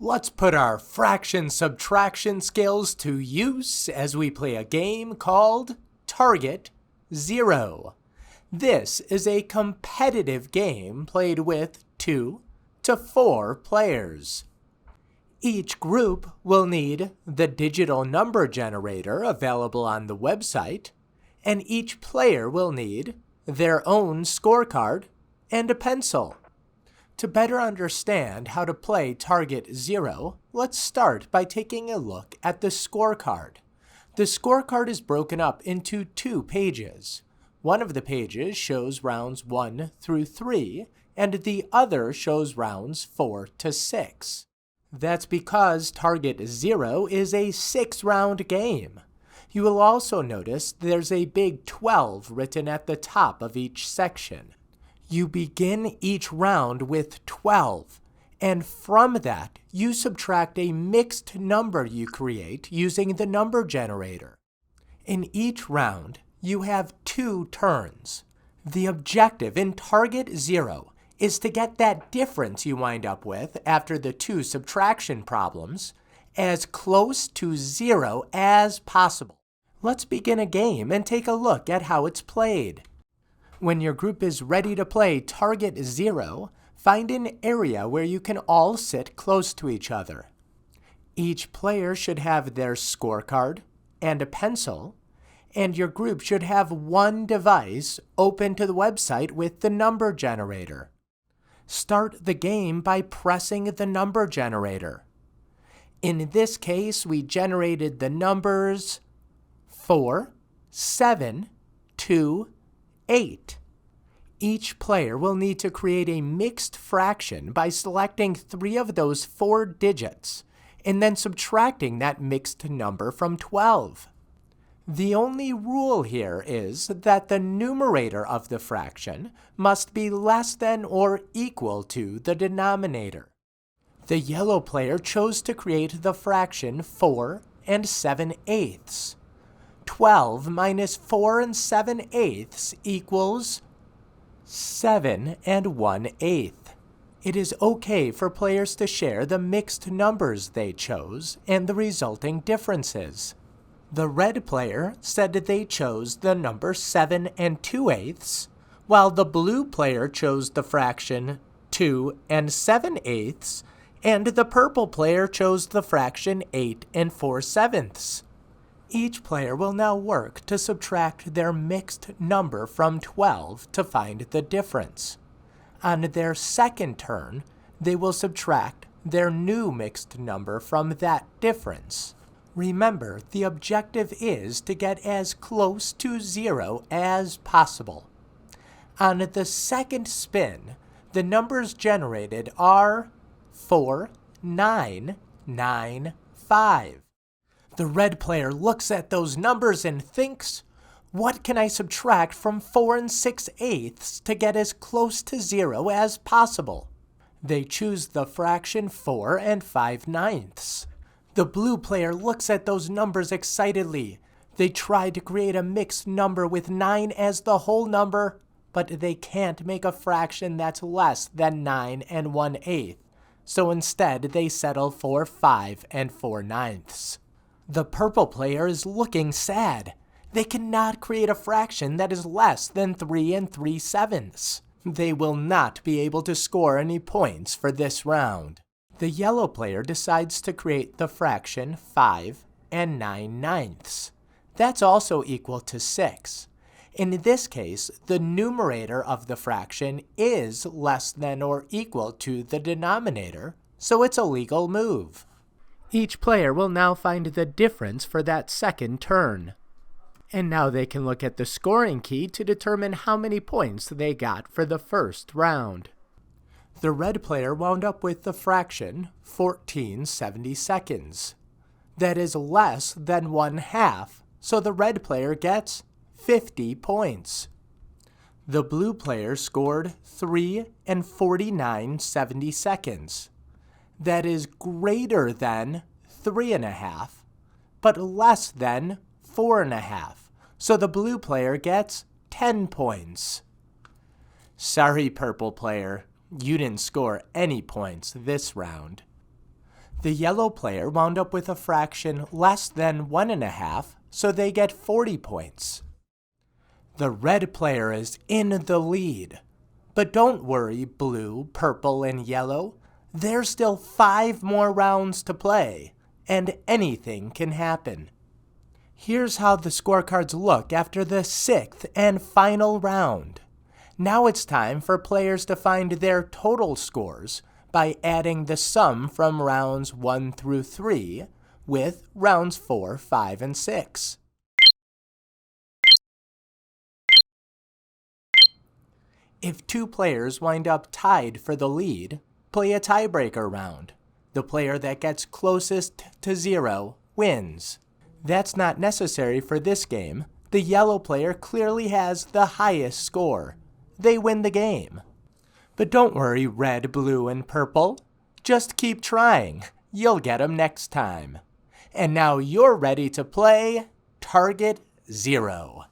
Let's put our fraction subtraction skills to use as we play a game called Target Zero. This is a competitive game played with 2 to 4 players. Each group will need the digital number generator available on the website, and each player will need their own scorecard and a pencil. To better understand how to play Target Zero, let's start by taking a look at the scorecard. The scorecard is broken up into 2 pages. One of the pages shows rounds 1 through 3, and the other shows rounds 4 to 6. That's because Target Zero is a 6-round game. You will also notice there's a big 12 written at the top of each section. You begin each round with 12, and from that, you subtract a mixed number you create using the number generator. In each round, you have 2 turns. The objective in Target Zero is to get that difference you wind up with after the 2 subtraction problems as close to 0 as possible. Let's begin a game and take a look at how it's played. When your group is ready to play Target Zero, find an area where you can all sit close to each other. Each player should have their scorecard and a pencil, and your group should have one device open to the website with the number generator. Start the game by pressing the number generator. In this case, we generated the numbers 4, 7, 2, 8. Each player will need to create a mixed fraction by selecting 3 of those 4 digits and then subtracting that mixed number from 12. The only rule here is that the numerator of the fraction must be less than or equal to the denominator. The yellow player chose to create the fraction 4 and 7/8. 12 minus 4 and 7/8 equals 7 and 1/8. It is okay for players to share the mixed numbers they chose and the resulting differences. The red player said they chose the number 7 and 2/8, while the blue player chose the fraction 2 and 7/8, and the purple player chose the fraction 8 and 4/7. Each player will now work to subtract their mixed number from 12 to find the difference. On their second turn, they will subtract their new mixed number from that difference. Remember, the objective is to get as close to 0 as possible. On the second spin, the numbers generated are 4, 9, 9, 5. The red player looks at those numbers and thinks, what can I subtract from 4 and 6/8 to get as close to 0 as possible? They choose the fraction 4 and 5/9. The blue player looks at those numbers excitedly. They try to create a mixed number with 9 as the whole number, but they can't make a fraction that's less than 9 and 1/8. So instead, they settle for 5 and 4/9. The purple player is looking sad. They cannot create a fraction that is less than 3 and 3/7. They will not be able to score any points for this round. The yellow player decides to create the fraction 5 and 9/9. That's also equal to 6. In this case, the numerator of the fraction is less than or equal to the denominator, so it's a legal move. Each player will now find the difference for that second turn. And now they can look at the scoring key to determine how many points they got for the first round. The red player wound up with the fraction 14/72. That is less than 1/2, so the red player gets 50 points. The blue player scored 3 and 49/72. That is greater than 3.5, but less than 4.5. So the blue player gets 10 points. Sorry, purple player, you didn't score any points this round. The yellow player wound up with a fraction less than 1.5, so they get 40 points. The red player is in the lead. But don't worry, blue, purple, and yellow. There's still 5 more rounds to play, and anything can happen. Here's how the scorecards look after the 6th and final round. Now it's time for players to find their total scores by adding the sum from rounds 1 through 3 with rounds 4, 5, and 6. If 2 players wind up tied for the lead, play a tiebreaker round. The player that gets closest to 0 wins. That's not necessary for this game. The yellow player clearly has the highest score. They win the game. But don't worry, red, blue, and purple. Just keep trying. You'll get 'em next time. And now you're ready to play Target Zero.